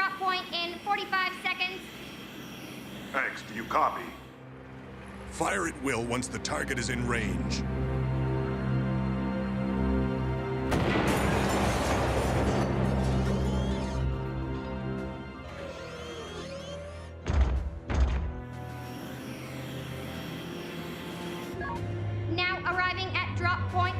drop point in 45 seconds. X, do you copy? Fire at will once the target is in range. Now arriving at drop point.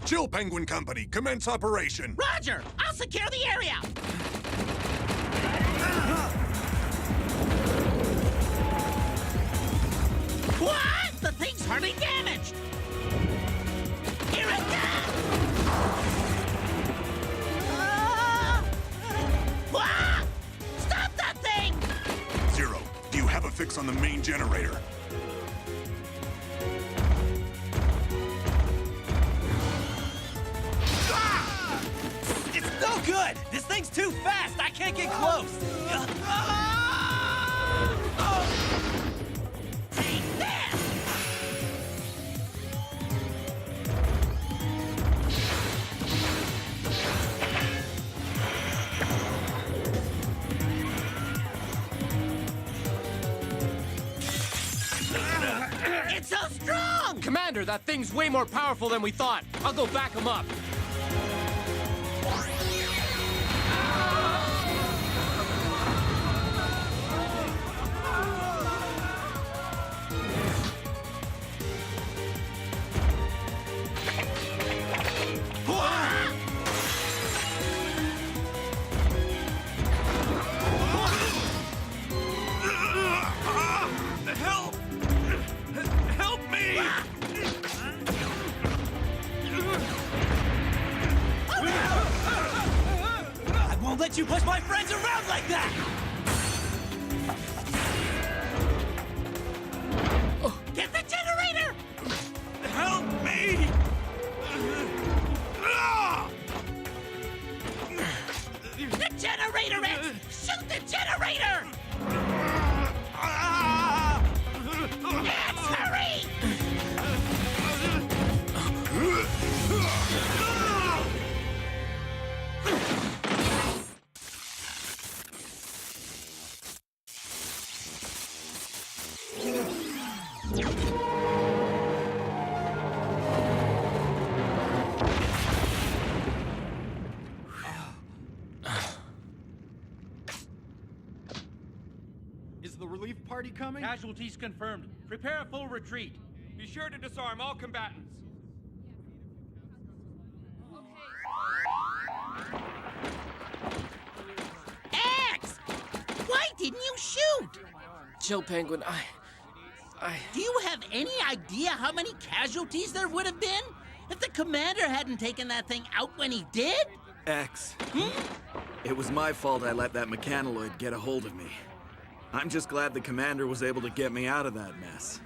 Chill Penguin Company, commence operation. Roger! I'll secure the area! What? The thing's hardly damaged! Here it comes! Ah! Stop that thing! Zero, do you have a fix on the main generator? It's no good! This thing's too fast! I can't get close! Take this! It's so strong! Commander, that thing's way more powerful than we thought. I'll go back him up. Help me! I won't let you push my friends around like that! Get the generator! Help me! The generator, X! Shoot the generator! X, hurry! Is the relief party coming? Casualties confirmed. Prepare a full retreat. Be sure to disarm all combatants. X! Why didn't you shoot? Chill, Penguin, Do you have any idea how many casualties there would have been if the commander hadn't taken that thing out when he did? X. It was my fault I let that mechanoloid get a hold of me. I'm just glad the commander was able to get me out of that mess.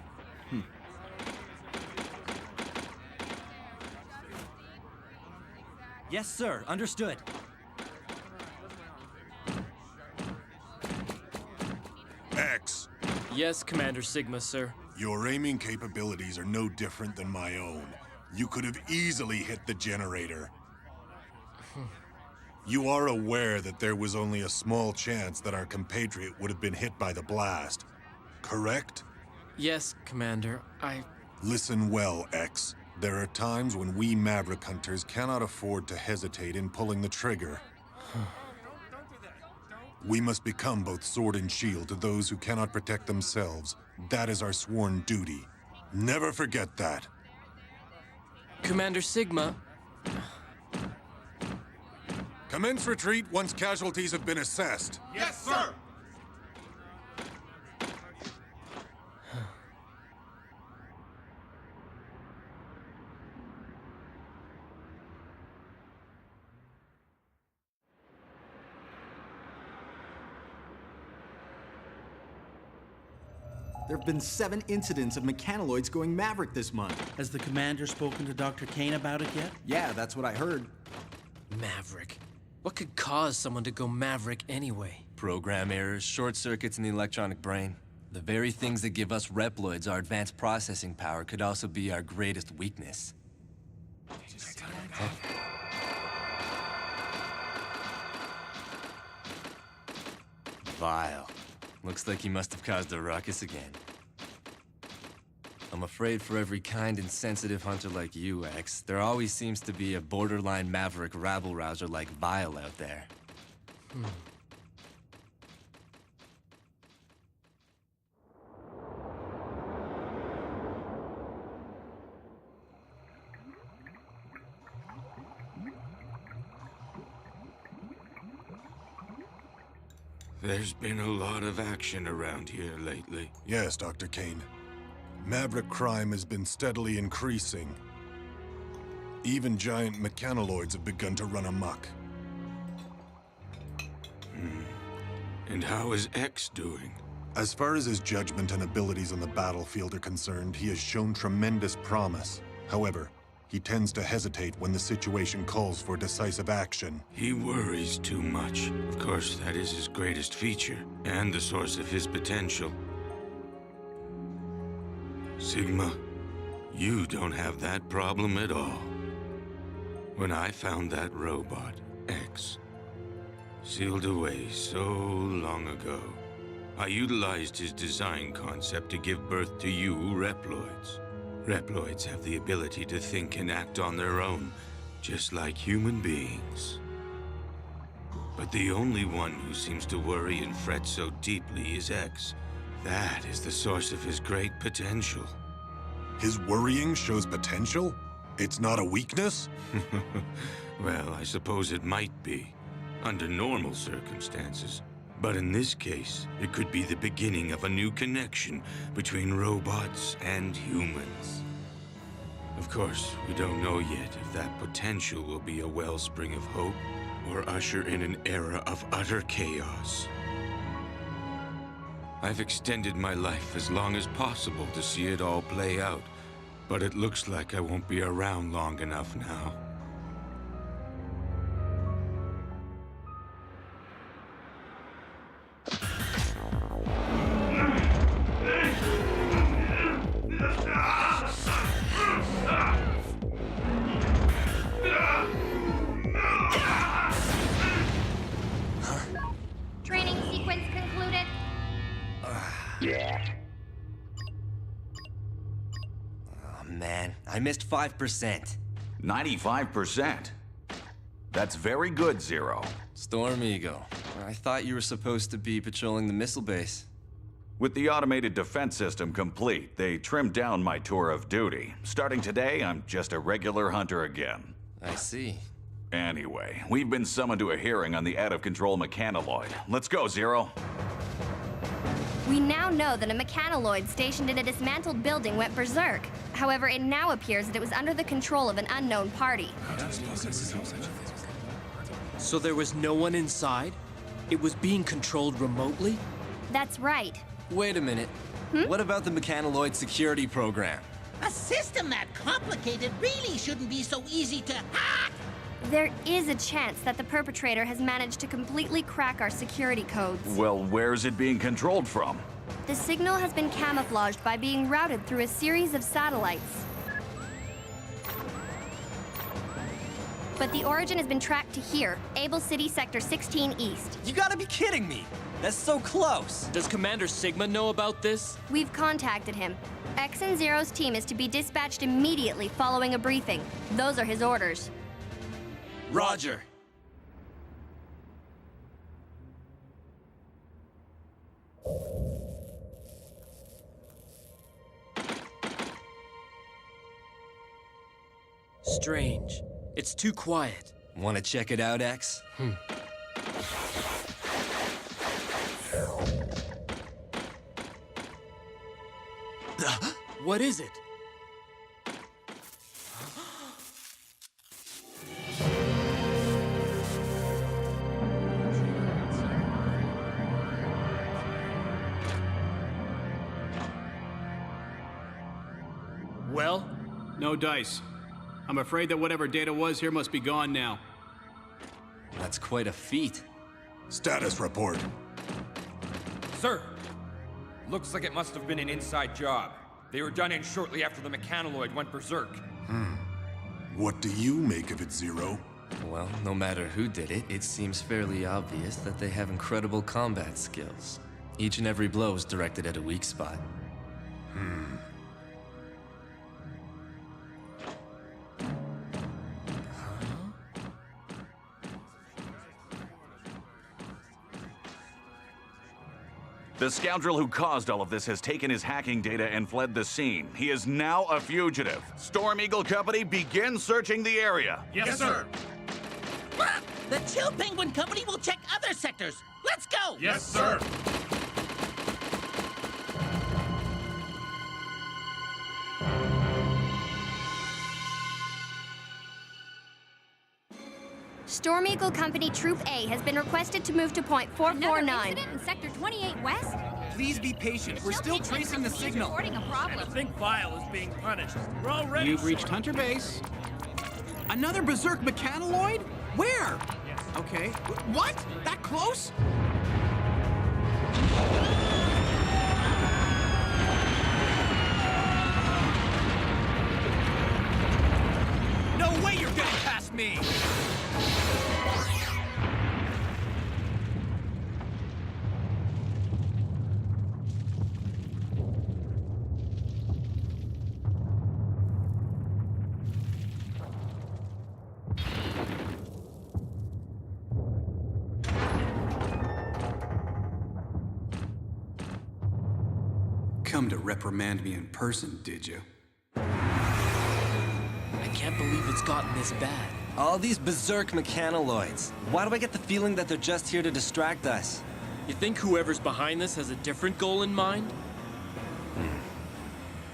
Yes, sir. Understood. X, Yes, Commander Sigma, sir. your aiming capabilities are no different than my own. You could have easily hit the generator. You are aware that there was only a small chance that our compatriot would have been hit by the blast, correct? Yes, Commander. Listen well, X. There are times when we Maverick hunters cannot afford to hesitate in pulling the trigger. We must become both sword and shield to those who cannot protect themselves. That is our sworn duty. Never forget that. Commander Sigma. Commence retreat once casualties have been assessed. Yes, sir! There have been 7 incidents of mechanoloids going Maverick this month. Has the commander spoken to Dr. Kane about it yet? Yeah, that's what I heard. Maverick. What could cause someone to go Maverick anyway? Program errors, short circuits in the electronic brain. The very things that give us Reploids our advanced processing power could also be our greatest weakness. Vile. Looks like he must have caused a ruckus again. I'm afraid for every kind and sensitive hunter like you, X, there always seems to be a borderline maverick rabble-rouser like Vile out there. There's been a lot of action around here lately. Yes, Dr. Kane. Maverick crime has been steadily increasing. Even giant mechanoloids have begun to run amok. And how is X doing? As far as his judgment and abilities on the battlefield are concerned, he has shown tremendous promise. However, he tends to hesitate when the situation calls for decisive action. He worries too much. Of course, that is his greatest feature, and the source of his potential. Sigma, you don't have that problem at all. When I found that robot, X, sealed away so long ago, I utilized his design concept to give birth to you Reploids. Reploids have the ability to think and act on their own, just like human beings. But the only one who seems to worry and fret so deeply is X. That is the source of his great potential. His worrying shows potential? It's not a weakness? Well, I suppose it might be, under normal circumstances. But in this case, it could be the beginning of a new connection between robots and humans. Of course, we don't know yet if that potential will be a wellspring of hope or usher in an era of utter chaos. I've extended my life as long as possible to see it all play out, but it looks like I won't be around long enough now. Training sequence concluded. Oh man, I missed 5%. 95%. That's very good, Zero. Storm Eagle. I thought you were supposed to be patrolling the missile base. With the automated defense system complete, they trimmed down my tour of duty. Starting today, I'm just a regular hunter again. I see. Anyway, we've been summoned to a hearing on the out-of-control mechanoloid. Let's go, Zero. We now know that a mechanoloid stationed in a dismantled building went berserk. However, it now appears that it was under the control of an unknown party. So there was no one inside? It was being controlled remotely? That's right. Wait a minute. What about the mechanoloid security program? A system that complicated really shouldn't be so easy to hack! There is a chance that the perpetrator has managed to completely crack our security codes. Well, where's it being controlled from? The signal has been camouflaged by being routed through a series of satellites. but the origin has been tracked to here, Able City Sector 16 East. You gotta be kidding me! That's so close! Does Commander Sigma know about this? We've contacted him. X and Zero's team is to be dispatched immediately following a briefing. Those are his orders. Roger. Strange. It's too quiet. Wanna check it out, X? What is it? Well? No dice. I'm afraid that whatever data was here must be gone now. That's quite a feat. Status report. Sir, looks like it must have been an inside job. They were done in shortly after the mechanoloid went berserk. What do you make of it, Zero? Well, no matter who did it, it seems fairly obvious that they have incredible combat skills. Each and every blow is directed at a weak spot. The scoundrel who caused all of this has taken his hacking data and fled the scene. He is now a fugitive. Storm Eagle Company, begin searching the area. Yes, sir. The Chill Penguin Company will check other sectors. Let's go! Yes, sir. Storm Eagle Company Troop A has been requested to move to point 449. Incident in Sector 28 West? Please be patient. We're still tracing the signal. Reporting a problem. Think Vile is being punished. We're all ready. You've reached Hunter Base. Another Berserk mechanoloid? Where? Okay. What? That close? No way you're getting past me! Come to reprimand me in person, did you? I can't believe it's gotten this bad. All these berserk mechanoloids. Why do I get the feeling that they're just here to distract us? You think whoever's behind this has a different goal in mind?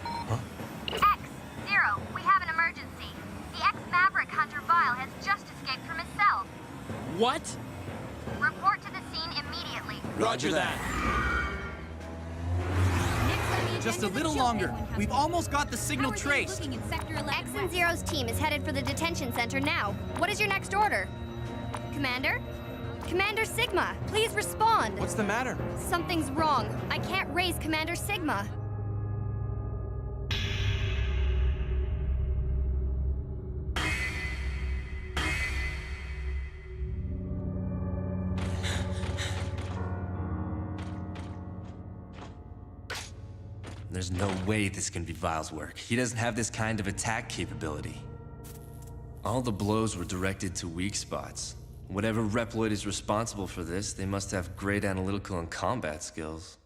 X, Zero, we have an emergency. The ex-Maverick Hunter Vile has just escaped from his cell. What? Report to the scene immediately. Roger that. Just a little longer. We've almost got the signal traced. X and Zero's team is headed for the detention center now. What is your next order? Commander? Commander Sigma, please respond. What's the matter? Something's wrong. I can't raise Commander Sigma. There's no way this can be Vile's work. He doesn't have this kind of attack capability. All the blows were directed to weak spots. Whatever Reploid is responsible for this, they must have great analytical and combat skills.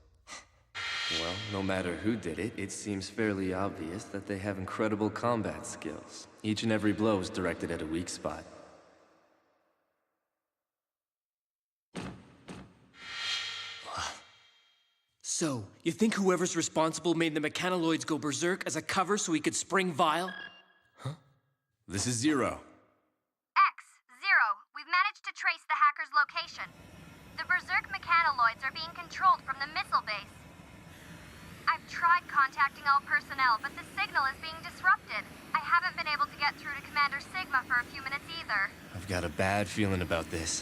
Well, no matter who did it, it seems fairly obvious that they have incredible combat skills. Each and every blow is directed at a weak spot. So, you think whoever's responsible made the mechanoloids go berserk as a cover so he could spring Vile? This is Zero. X, Zero, we've managed to trace the hacker's location. The Berserk mechanoloids are being controlled from the missile base. I've tried contacting all personnel, but the signal is being disrupted. I haven't been able to get through to Commander Sigma for a few minutes either. I've got a bad feeling about this.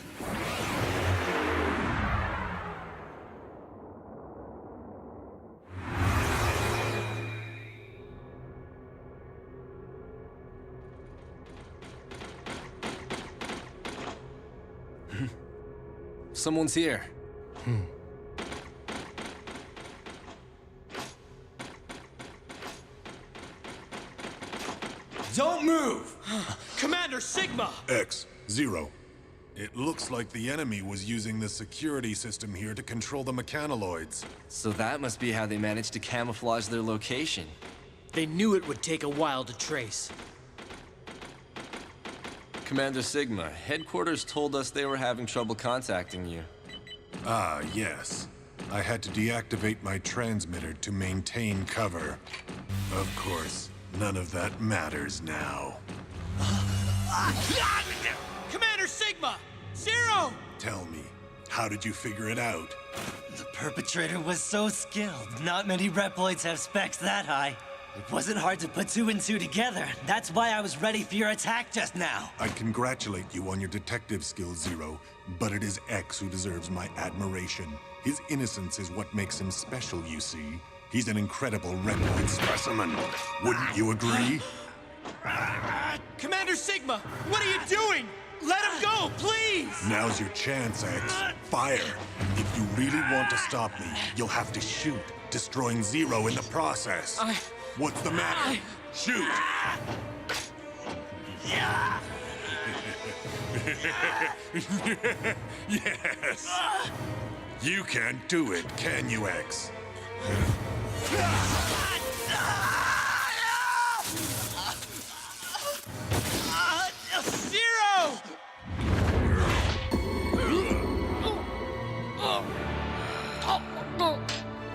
Someone's here. Don't move! Commander Sigma! X, Zero. It looks like the enemy was using the security system here to control the mechanoloids. So that must be how they managed to camouflage their location. They knew it would take a while to trace. Commander Sigma, headquarters told us they were having trouble contacting you. Ah, yes. I had to deactivate my transmitter to maintain cover. Of course, none of that matters now. Commander Sigma! Zero! Tell me, how did you figure it out? The perpetrator was so skilled. Not many Reploids have specs that high. It wasn't hard to put two and two together. That's why I was ready for your attack just now. I congratulate you on your detective skills, Zero, but it is X who deserves my admiration. His innocence is what makes him special, you see. He's an incredible Reploid specimen. Wouldn't you agree? Commander Sigma, what are you doing? Let him go, please! Now's your chance, X. Fire. If you really want to stop me, you'll have to shoot, destroying Zero in the process. What's the matter? Shoot! Yes! You can't do it, can you, X? Zero!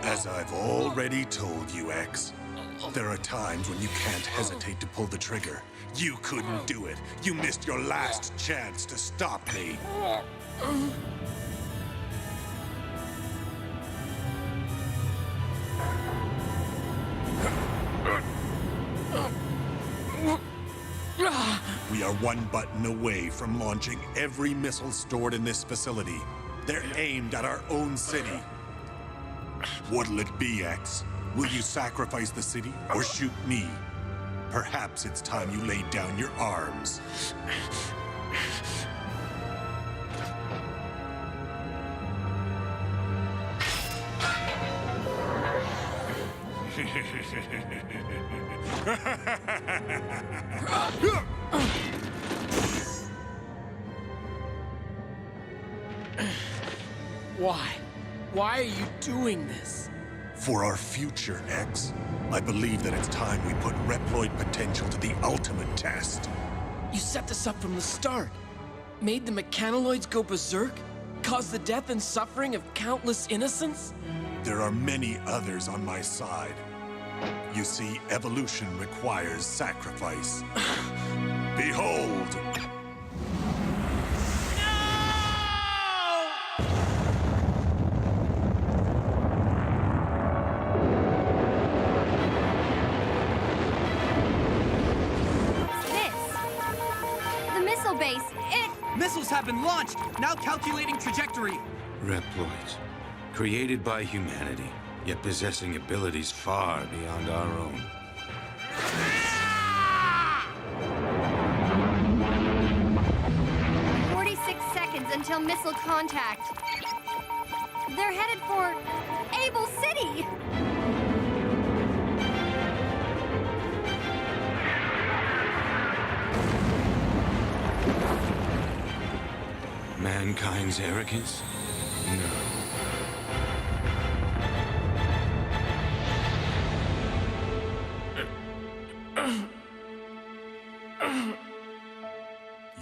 As I've already told you, X, there are times when you can't hesitate to pull the trigger. You couldn't do it. You missed your last chance to stop me. We are one button away from launching every missile stored in this facility. They're aimed at our own city. What'll it be, X? Will you sacrifice the city or shoot me? Perhaps it's time you laid down your arms. Why? Why are you doing this? For our future, X. I believe that it's time we put Reploid potential to the ultimate test. You set this up from the start. Made the mechanoloids go berserk? Caused the death and suffering of countless innocents? There are many others on my side. You see, evolution requires sacrifice. Behold! Missiles have been launched! Now calculating trajectory! Reploids, created by humanity, yet possessing abilities far beyond our own. 46 seconds until missile contact. They're headed for Able City! Mankind's arrogance? No.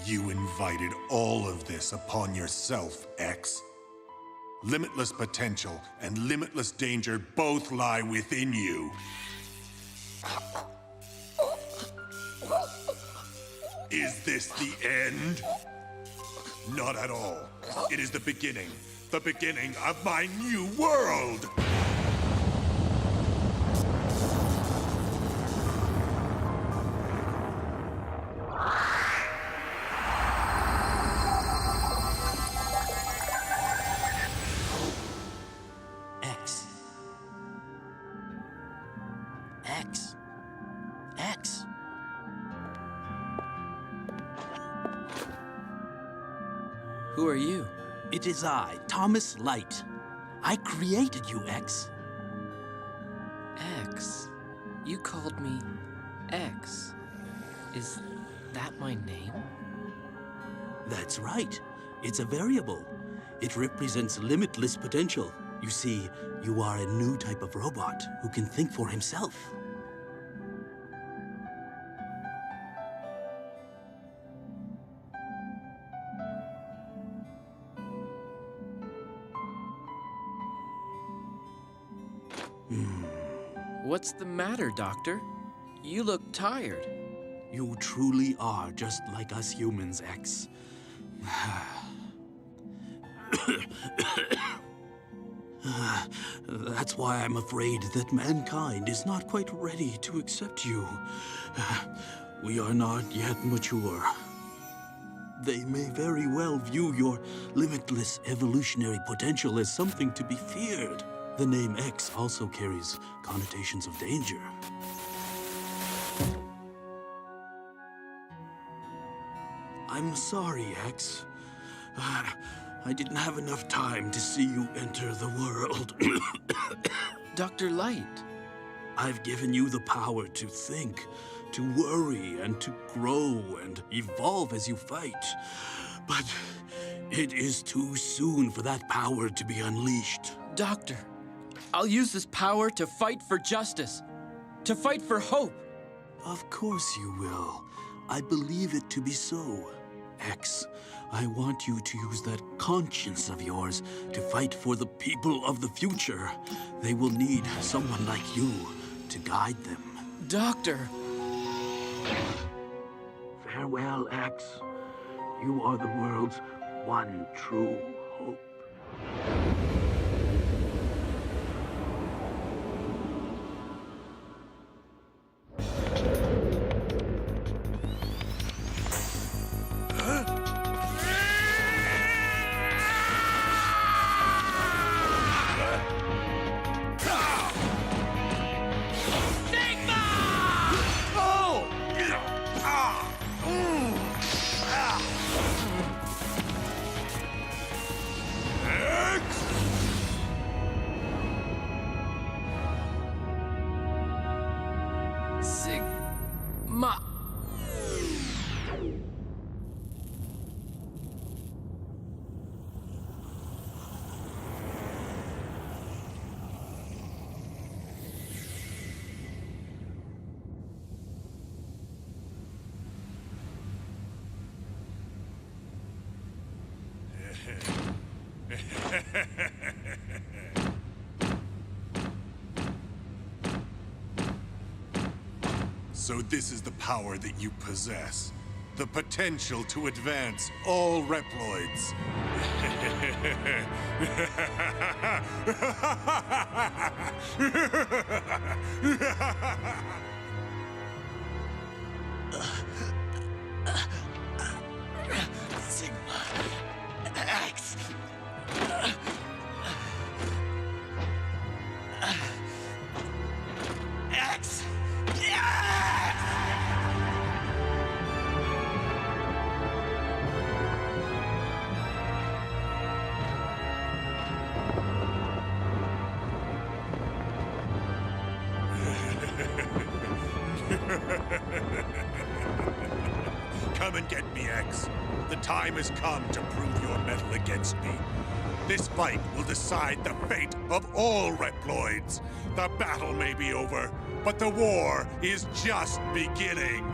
You invited all of this upon yourself, X. Limitless potential and limitless danger both lie within you. Is this the end? Not at all. It is the beginning of my new world! X. X. X. Who are you? It is I, Thomas Light. I created you, X. X? You called me X. Is that my name? That's right. It's a variable. It represents limitless potential. You see, you are a new type of robot who can think for himself. What's the matter, Doctor? You look tired. You truly are just like us humans, X. That's why I'm afraid that mankind is not quite ready to accept you. We are not yet mature. They may very well view your limitless evolutionary potential as something to be feared. The name X also carries connotations of danger. I'm sorry, X. I didn't have enough time to see you enter the world. Dr. Light. I've given you the power to think, to worry, and to grow and evolve as you fight. But it is too soon for that power to be unleashed. Doctor, I'll use this power to fight for justice, to fight for hope. Of course you will. I believe it to be so. X, I want you to use that conscience of yours to fight for the people of the future. They will need someone like you to guide them. Doctor! Farewell, X. You are the world's one true hope. Sigma. So this is the power that you possess. The potential to advance all Reploids. Sigma. X. X. Come and get me, X. The time has come to prove your mettle against me. This fight will decide the fate of all Reploids. The battle may be over, but the war is just beginning.